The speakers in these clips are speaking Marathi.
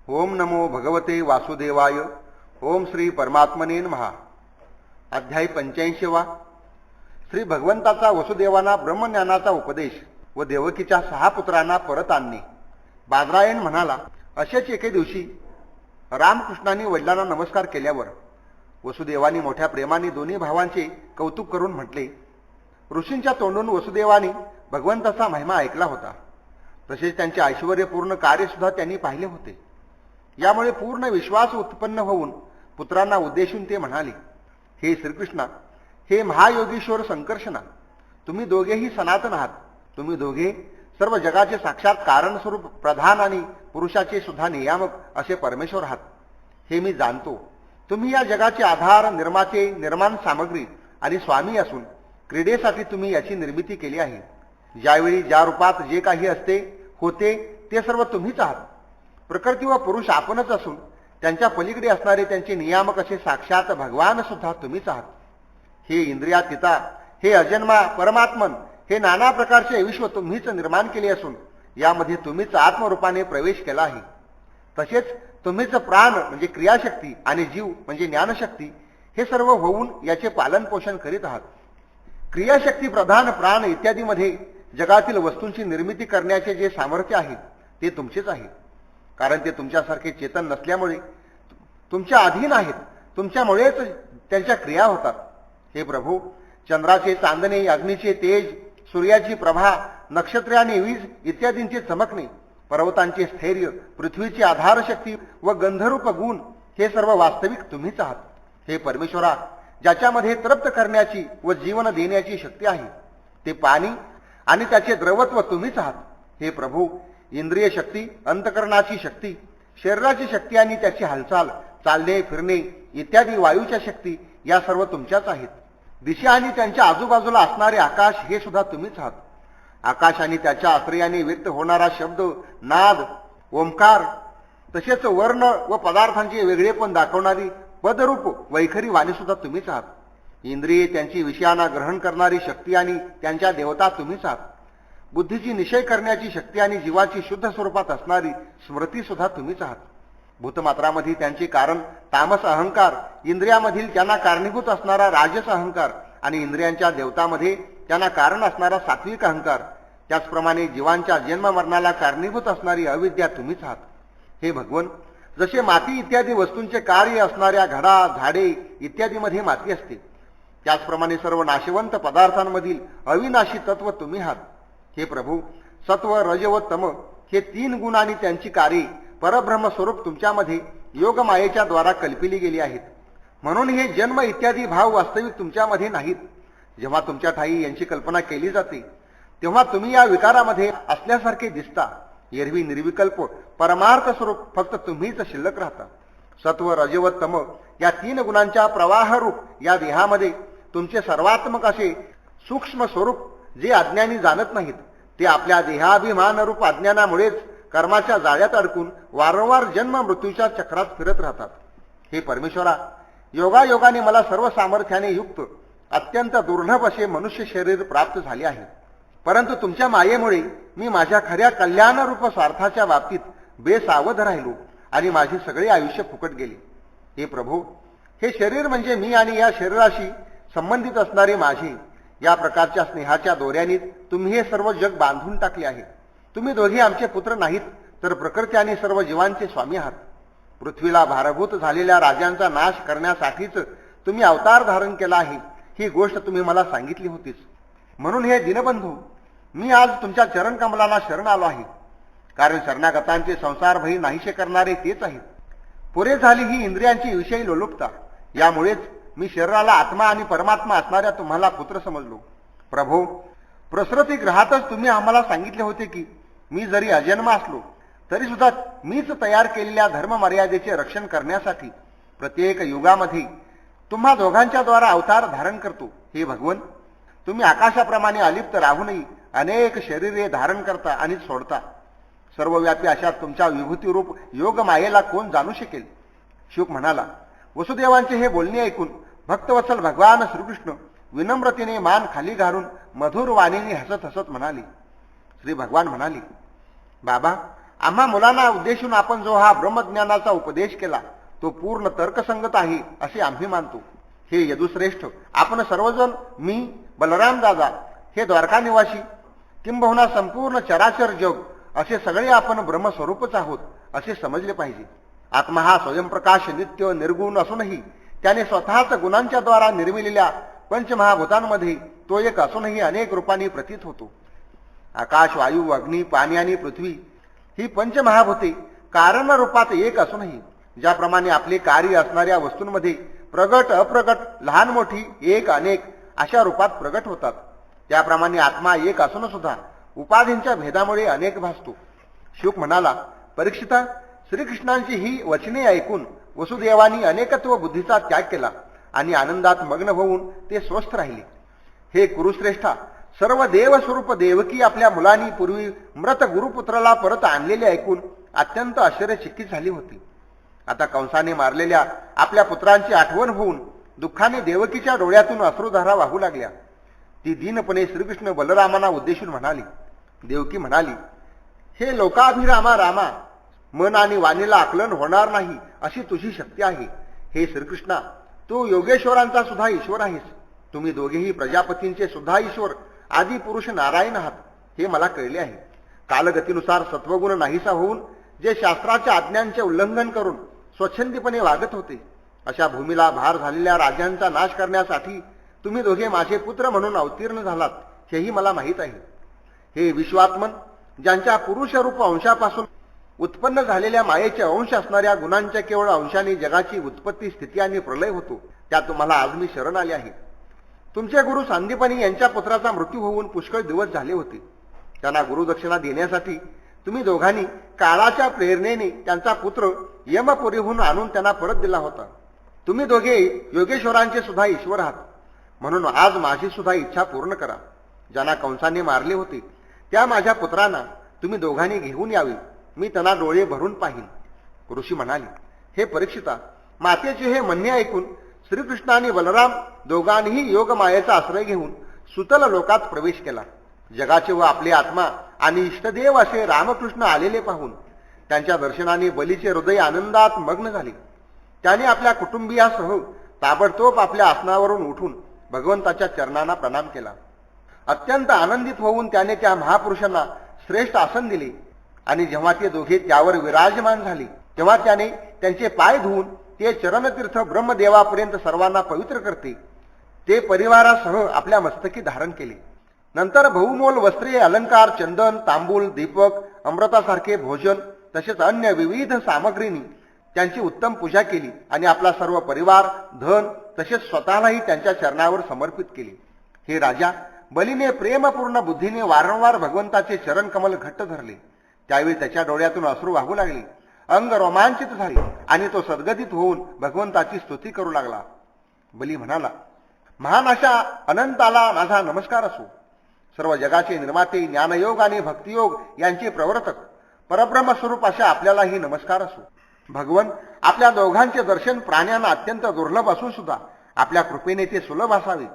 ओम नमो भगवते वासुदेवाय. ओम श्री परमात्मने नमः. अध्याय 85. श्री भगवंताचा वसुदेवांना ब्रह्मज्ञानाचा उपदेश व देवकीच्या 6 पुत्रांना परत आणणे. बादरायण म्हणाला, असेच एके दिवशी रामकृष्णांनी वडिलांना नमस्कार केल्यावर वसुदेवानी मोठ्या प्रेमाने दोन्ही भावांचे कौतुक करून म्हटले. ऋषींच्या तोंडून वसुदेवानी भगवंताचा महिमा ऐकला होता. तसेच त्यांचे ऐश्वर्यपूर्ण कार्य सुद्धा त्यांनी पाहिले होते. यामुळे पूर्ण विश्वास उत्पन्न होऊन पुत्रांना उद्देशून ते म्हणाले, हे श्रीकृष्णा, हे महायोगीश्वर संकर्षणा, तुम्ही दोघेही सनातन आहात. तुम्ही दोघे सर्व जगाचे साक्षात कारणस्वरूप प्रधान आणि पुरुषाचे सुद्धा नियामक असे परमेश्वर आहात. हे मी जाणतो. तुम्ही या जगाचे आधार, निर्माते, निर्माण सामग्री आणि स्वामी असून क्रीडेसाठी तुम्ही याची निर्मिती केली आहे. ज्यावेळी ज्या रूपात जे काही असते होते ते सर्व तुम्हीच आहात. प्रकृती व पुरुष आपणच असून त्यांच्या पलीकडे असणारे त्यांचे नियामक असे साक्षात भगवान सुद्धा तुम्हीच आहात. हे इंद्रियातीता, हे अजन्मा परमात्मन, हे नाना प्रकारचे विश्व तुम्हीच निर्माण केले असून यामध्ये तुम्हीच आत्मरूपाने प्रवेश केला आहे. तसेच तुम्हीच प्राण म्हणजे क्रियाशक्ती आणि जीव म्हणजे ज्ञानशक्ती हे सर्व होऊन याचे पालन पोषण करीत आहात. क्रियाशक्ती, प्रधान, प्राण इत्यादीमध्ये जगातील वस्तूंची निर्मिती करण्याचे जे सामर्थ्य आहे ते तुमचेच आहे. कारण ते तुमच्यासारखे चेतन नसल्यामुळे तुमच्या अधीन आहेत. तुमच्यामुळेच त्यांच्या क्रिया होतात. हे प्रभू, चंद्राचे चांदणे, अग्नीचे तेज, सूर्याची प्रभा, नक्षत्रे आणि वीज इत्यादींचे चमकणे, पर्वतांचे स्थैर्य, पृथ्वीची आधारशक्ती व गंधरूप गुण हे सर्व वास्तविक तुम्हीच आहात. हे परमेश्वरा, ज्याच्यामध्ये तृप्त करण्याची व जीवन देण्याची शक्ती आहे ते पाणी आणि त्याचे द्रवत्व तुम्हीच आहात. हे प्रभू, इंद्रिय शक्ती, अंतकरणाची शक्ती, शरीराची शक्ती आणि त्याची हालचाल, चालणे फिरणे इत्यादी वायूच्या शक्ती या सर्व तुमच्याच आहेत. दिशा आणि त्यांच्या आजूबाजूला असणारे आकाश हे सुद्धा तुम्हीच आहात. आकाश आणि त्याच्या आश्रयाने व्यक्त होणारा शब्द, नाद, ओंकार, तसेच वर्ण व पदार्थांचे वेगळेपण दाखवणारी पदरूप वैखरी वाणी सुद्धा तुम्हीच आहात. इंद्रिये, त्यांची विषयांना ग्रहण करणारी शक्ती आणि त्यांच्या देवता तुम्हीच आहात. बुद्धीची निश्चय करण्याची शक्ती आणि जीवाची शुद्ध स्वरूपात असणारी स्मृती सुद्धा तुम्हीच आहात. भूतमात्रामध्ये त्यांचे कारण तामस अहंकार, इंद्रियामधील त्यांना कारणीभूत असणारा राजस अहंकार आणि इंद्रियांच्या देवतामध्ये त्यांना कारण असणारा सात्विक अहंकार, त्याचप्रमाणे जीवांच्या जन्ममरणाला कारणीभूत असणारी अविद्या तुम्हीच आहात. हे भगवन, जसे माती इत्यादी वस्तूंचे कार्य असणाऱ्या घडा, झाडे इत्यादीमध्ये माती असते, त्याचप्रमाणे सर्व नाशवंत पदार्थांमधील अविनाशी तत्व तुम्ही आहात. हे प्रभू, सत्व, रज व तम हे 3 गुण आणि त्यांची कार्ये परब्रह्म स्वरूप तुमच्यामध्ये योगमायेच्या द्वारा कल्पिली गेली आहेत. म्हणून हे जन्म इत्यादी भाव वास्तविक तुमच्यामध्ये नाहीत. जेव्हा तुमच्या ठाई यांची कल्पना केली जाते तेव्हा तुम्ही या विकारामध्ये असल्यासारखे दिसता. एरवी निर्विकल्प परमार्थ स्वरूप फक्त तुम्हीच शिल्लक राहता. सत्व, रज व तम या 3 गुणांच्या प्रवाहरूप या देहामध्ये तुमचे सर्वात्मक असे सूक्ष्म स्वरूप जे अज्ञानी जाणत नाहीत ते आपल्या देहाभिमानरूप अज्ञानामुळेच कर्माच्या जाळ्यात अडकून वारंवार जन्म मृत्यूच्या चक्रात फिरत राहतात. हे परमेश्वरा, योगायोगाने मला सर्व सामर्थ्याने युक्त अत्यंत दुर्लभ असे मनुष्य शरीर प्राप्त झाले आहे. परंतु तुमच्या मायेमुळे मी माझ्या खऱ्या कल्याणरूप स्वार्थाच्या बाबतीत बेसावध राहिलो आणि माझे सगळे आयुष्य फुकट गेले. हे प्रभू, हे शरीर म्हणजे मी आणि या शरीराशी संबंधित असणारे माझे या प्रकारच्या स्नेहाच्या दोऱ्याने तुम्ही हे सर्व जग बांधून टाकले आहे. तुम्ही दोघे आमचे पुत्र नाहीत तर प्रकृती आणि सर्व जीवांचे स्वामी आहात. पृथ्वीला भारभूत झालेल्या राजांचा नाश करण्यासाठीच तुम्ही अवतार धारण केला आहे ही गोष्ट तुम्ही मला सांगितली होतीच. म्हणून हे दीनबंधू, मी आज तुमच्या चरणकमलांना शरण आलो आहे. कारण शरणागतांचे संसार भय नाहीसे करणारे तेच आहेत. पुरे झाली ही इंद्रियांची विषयी लोलुपता. यामुळेच मी शरीराला आत्मा आणि परमात्मा असणाऱ्या तुम्हाला पुत्र समजलो. प्रभो, प्रसृती ग्रहातच तुम्ही आम्हाला सांगितले होते की मी जरी अजन्म असलो तरी सुद्धा मीच तयार केलेल्या धर्ममर्यादेचे रक्षण करण्यासाठी प्रत्येक युगामध्ये तुम्हा दोघांच्या द्वारा अवतार धारण करतो. हे भगवन, तुम्ही आकाशाप्रमाणे अलिप्त राहूनही अनेक शरीरे धारण करता आणि सोडता. सर्वव्यापी अशा तुमच्या विभूतीरूप योगमायेला कोण जाणू शकेल. शुक म्हणाला. वसुदेवांचे हे बोलणे ऐकून भक्तवत्सल भगवान श्रीकृष्ण विनम्रतेने मान खाली घालून मधुर वाणीने हसत हसत म्हणाले. श्री भगवान म्हणाले, बाबा, आम्हा मुलांना उद्देशून आपण जो हा ब्रह्मज्ञानाचा उपदेश केला तो पूर्ण तर्कसंगत आहे असे आम्ही मानतो. हे यदुश्रेष्ठ, आपण सर्वजण, मी, बलराम दादा, हे द्वारका निवासी, किंबहुना संपूर्ण चराचर जग असे सगळे आपण ब्रह्मस्वरूपच आहोत असे समजले पाहिजे. आत्मा हा स्वयंप्रकाश नित्य निर्गुण असूनही त्याने स्वतःच गुणांच्या द्वारा निर्मिलेल्या पंचमहाभूतांमध्ये तो एक असूनही अनेक रूपांनी प्रतीत होतो. आकाश, वायू, अग्नी, पाणी आणि पृथ्वी ही पंचमहाभूते कारण रूपात एक असूनही ज्याप्रमाणे आपले कार्य असणाऱ्या वस्तूंमध्ये प्रगट, अप्रगट, लहान मोठी, एक, अनेक अशा रूपात प्रगट होतात, त्याप्रमाणे आत्मा एक असून सुद्धा उपाधींच्या भेदामुळे अनेक भासतो. शुक म्हणाला, परीक्षिता, श्रीकृष्णांची ही वचने ऐकून वसुदेवानी अनेकत्व बुद्धीचा त्याग केला आणि आनंदात मग्न होऊन ते स्वस्थ राहिले. हे कुरुश्रेष्ठा, सर्व देवस्वरूप देवकी आपल्या मुलांनी पूर्वी मृत गुरुपुत्राला परत आणलेले ऐकून अत्यंत आश्चर्यचकित झाली होती. आता कंसाने मारलेल्या आपल्या पुत्रांची आठवण होऊन दुःखाने देवकीच्या डोळ्यातून अश्रुधारा वाहू लागल्या. ती दीनपणे श्रीकृष्ण बलरामांना उद्देशून म्हणाली. देवकी म्हणाली, हे लोकाभिरामा रामा, मन आणि वाणीला आकलन होणार नाही अशी तुझी शक्ती आहे. हे श्रीकृष्णा, तू योगेश्वरांचा सुद्धा ईश्वर आहेस. तुम्ही दोघेही प्रजापतींचे सुद्धा ईश्वर आदी पुरुष नारायण आहात हे मला कळले आहे. कालगतीनुसार सत्वगुण नाहीसा होऊन जे शास्त्राच्या आज्ञांचे उल्लंघन करून स्वच्छंदीपणे वागत होते अशा भूमीला भार झालेल्या राज्यांचा नाश करण्यासाठी तुम्ही दोघे माझे पुत्र म्हणून अवतीर्ण झालात हेही मला माहीत आहे. हे विश्वात्मन, ज्यांच्या पुरुषरूप अंशापासून उत्पन्न झालेल्या मायेचे अंश असणाऱ्या गुणांच्या केवळ अंशाने जगाची उत्पत्ती, स्थिती आणि प्रलय होतो, त्या तुम्हाला आज मी शरण आले आहे. तुमचे गुरु सांदीपनी यांच्या पुत्राचा मृत्यू होऊन पुष्कळ दिवस झाले होते. त्यांना गुरुदक्षिणा देण्यासाठी तुम्ही दोघांनी काळाच्या प्रेरणेने त्यांचा पुत्र यमपुरीहून आणून त्यांना परत दिला होता. तुम्ही दोघे योगेश्वरांचे सुद्धा ईश्वर आहात, म्हणून आज माझी सुद्धा इच्छा पूर्ण करा. ज्यांना कंसाने मारले होते त्या माझ्या पुत्रांना तुम्ही दोघांनी घेऊन यावे, मी त्यांना डोळे भरून पाहीन. ऋषी म्हणाले, हे परीक्षिता, मातेचे हे म्हणणे ऐकून श्रीकृष्ण आणि बलराम दोघांनीही योगमायेचा आश्रय घेऊन सुतल लोकात प्रवेश केला. जगाचे व आपले आत्मा आणि इष्टदेव असे रामकृष्ण आलेले पाहून त्यांच्या दर्शनाने बलीचे हृदय आनंदात मग्न झाले. त्याने आपल्या कुटुंबियासह ताबडतोब आपल्या आसनावरून उठून भगवंताच्या चरणांना प्रणाम केला. अत्यंत आनंदित होऊन त्याने त्या महापुरुषांना श्रेष्ठ आसन दिले आणि जेव्हा ते दोघे त्यावर विराजमान झाले तेव्हा त्याने त्यांचे पाय धुवून ते चरणतीर्थ ब्रह्मदेवापर्यंत सर्वांना पवित्र करते ते परिवारासह आपल्या मस्तकी धारण केले. नंतर बहुमोल वस्त्रे, अलंकार, चंदन, तांबूल, दीपक, अमृतासारखे भोजन तसेच अन्य विविध सामग्रींनी त्यांची उत्तम पूजा केली आणि आपला सर्व परिवार, धन तसेच स्वतःलाही त्यांच्या चरणावर समर्पित केले. हे राजा, बलीने प्रेमपूर्ण बुद्धीने वारंवार भगवंताचे चरण कमल घट्ट धरले. त्यावेळी त्याच्या डोळ्यातून अश्रू वाहू लागले, अंग रोमांचित झाले आणि तो सद्गतीत होऊन भगवंताची स्तुती करू लागला. बली म्हणाला, महान अशा अनंताला माझा नमस्कार असो. सर्व जगाचे निर्माते, ज्ञानयोग आणि भक्तियोग यांचे प्रवर्तक, परब्रह्मस्वरूप अशा आपल्यालाही नमस्कार असो. भगवन, आपल्या दोघांचे दर्शन प्राण्यांना अत्यंत दुर्लभ असून सुद्धा आपल्या कृपेने ते सुलभ असावे,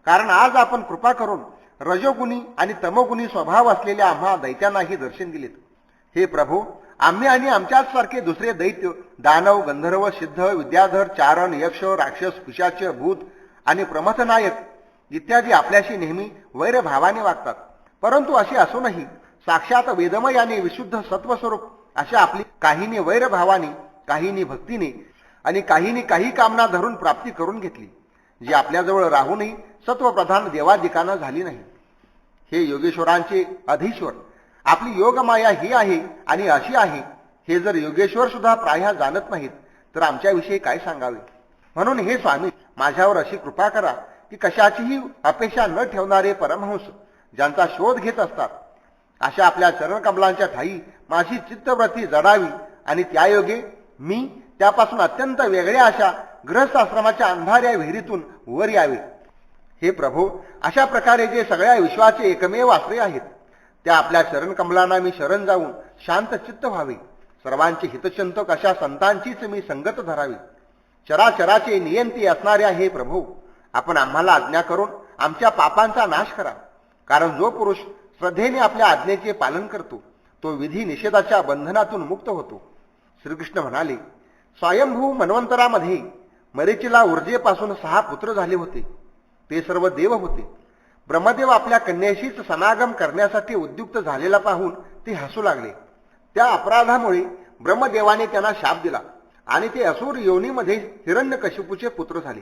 कारण आज आपण कृपा करून रजोगुणी आणि तमोगुणी स्वभाव असलेल्या आम्हा दैत्यांनाही दर्शन दिलेत. हे प्रभू, आम्ही आणि आमच्याच सारखे दुसरे दैत्य, दानव, गंधर्व, सिद्ध, विद्याधर, चारण, यक्ष, राक्षस, पिशाच, भूत आणि प्रमथनायक इत्यादी आपल्याशी नेहमी वैरभावाने वागतात. परंतु असे असूनही साक्षात वेदमय आणि विशुद्ध सत्वस्वरूप अशा आपली काहींनी वैरभावाने, काहींनी भक्तीने आणि काहींनी काही कामना धरून प्राप्ती करून घेतली, जी आपल्याजवळ राहूनही सत्वप्रधान देवादिकांना झाली नाही. हे योगेश्वरांचे अधीश्वर, आपली योगमाया ही आहे आणि अशी आहे हे जर योगेश्वर सुद्धा प्राय जाणत नाहीत तर आमच्याविषयी काय सांगावे. म्हणून हे स्वामी, माझ्यावर अशी कृपा करा की कशाचीही अपेक्षा न ठेवणारे परमहंस ज्यांचा शोध घेत असतात अशा आपल्या चरणकमलांच्या ठाई माझी चित्तवृत्ती जडावी आणि त्यायोगे मी त्यापासून अत्यंत वेगळ्या अशा गृहस्थाश्रमाच्या अंधाऱ्या विहिरीतून वर यावे. हे प्रभो, अशा प्रकारे जे सगळ्या विश्वाचे एकमेव आश्रय आहेत त्या आपल्या चरणकमलांना मी शरण जाऊन शांत चित्त व्हावे. सर्वांचे हितचिंतक अशा संतांचीच मी संगत धरावी. चराचराचे नियंती असणाऱ्या हे प्रभू, आपण आम्हाला आज्ञा करून आमच्या पापांचा नाश करा, कारण जो पुरुष श्रद्धेने आपल्या आज्ञेचे पालन करतो तो विधी निषेधाच्या बंधनातून मुक्त होतो. श्रीकृष्ण म्हणाले, स्वयंभू मन्वंतरामध्ये मरीचीला ऊर्जेपासून 6 पुत्र झाले होते. ते सर्व देव होते. ब्रह्मदेव आपल्या कन्येशीच समागम करण्यासाठी उद्युक्त झालेला पाहून ते हसू लागले. त्या अपराधामुळे ब्रह्मदेवाने त्यांना शाप दिला आणि ते असुर योनीमध्ये हिरण्यकशिपूचे पुत्र झाले.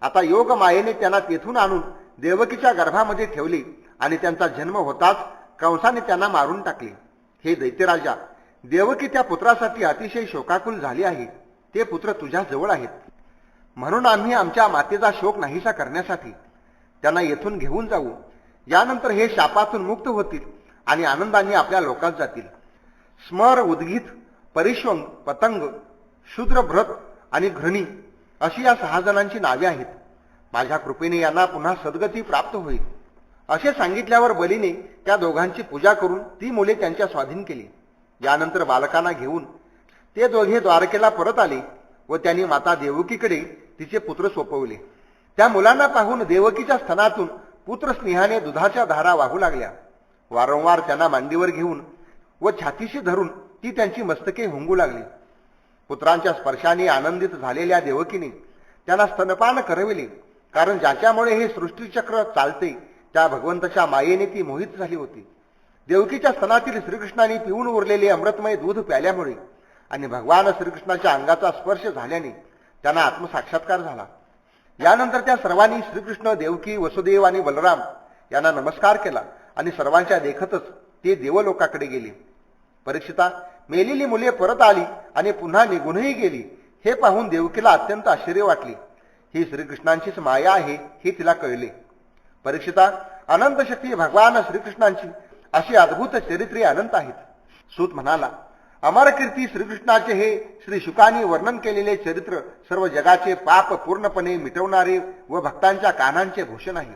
आता योग मायेने त्यांना तेथून आणून देवकीच्या गर्भामध्ये ठेवले आणि त्यांचा जन्म होताच कंसाने त्यांना मारून टाकले. हे दैत्यराजा, देवकी त्या पुत्रासाठी अतिशय शोकाकुल झाली आहे. ते पुत्र तुझ्या जवळ आहेत. म्हणून आम्ही आमच्या मातेचा शोक नाहीसा करण्यासाठी त्यांना येथून घेऊन जाऊ. यानंतर हे शापातून मुक्त होतील आणि आनंदाने आपल्या लोकात जातील. स्मर, उद्गीत, परिश्वंग, पतंग, शूद्र, भ्रत आणि घृणी अशी या 6 जणांची नावे आहेत. माझ्या कृपेने यांना पुन्हा सद्गती प्राप्त होईल. असे सांगितल्यावर बलीने त्या दोघांची पूजा करून ती मुले त्यांच्या स्वाधीन केली. यानंतर बालकांना घेऊन ते दोघे द्वारकेला परत आले व त्यांनी माता देवकीकडे तिचे पुत्र सोपवले. त्या मुलांना पाहून देवकीच्या स्तनातून पुत्र स्नेहाने दुधाच्या धारा वाहू लागल्या. वारंवार त्यांना मांडीवर घेऊन व छातीशी धरून ती त्यांची मस्तके हुंगू लागली. पुत्रांच्या स्पर्शाने आनंदित झालेल्या देवकीने त्यांना स्तनपान करविले, कारण ज्याच्यामुळे हे सृष्टीचक्र चालते त्या भगवंताच्या मायेने ती मोहित झाली होती. देवकीच्या स्तनातील श्रीकृष्णाने पिऊन उरलेले अमृतमय दूध प्याल्यामुळे आणि भगवान श्रीकृष्णाच्या अंगाचा स्पर्श झाल्याने त्यांना आत्मसाक्षात्कार झाला. यानंतर त्या सर्वांनी श्रीकृष्ण, देवकी, वसुदेव आणि बलराम यांना नमस्कार केला आणि सर्वांच्या देखतच ते देवलोकाकडे गेले. परीक्षिता, मेलेली मुले परत आली आणि पुन्हा निघूनही गेली हे पाहून देवकीला अत्यंत आश्चर्य वाटले. ही श्रीकृष्णांचीच माया आहे हे तिला कळले. परीक्षिता, अनंत शक्ती भगवान श्रीकृष्णांची अशी अद्भुत चरित्रे अनंत आहेत. सूत म्हणाला, अमरकीर्ती श्रीकृष्णाचे हे श्री शुकांनी वर्णन केलेले चरित्र सर्व जगाचे पाप पूर्णपणे मिटवणारे व भक्तांच्या कानांचे भूषण आहे.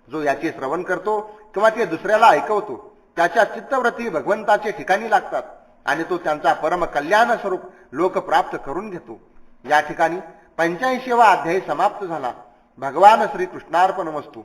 जो याचे श्रवण करतो किंवा ते दुसऱ्याला ऐकवतो त्याच्या चित्तव्रती भगवंताचे ठिकाणी लागतात आणि तो त्यांचा परम कल्याण स्वरूप लोक प्राप्त करून घेतो. या ठिकाणी 85वा अध्याय समाप्त झाला. भगवान श्री कृष्णार्पणमस्तु.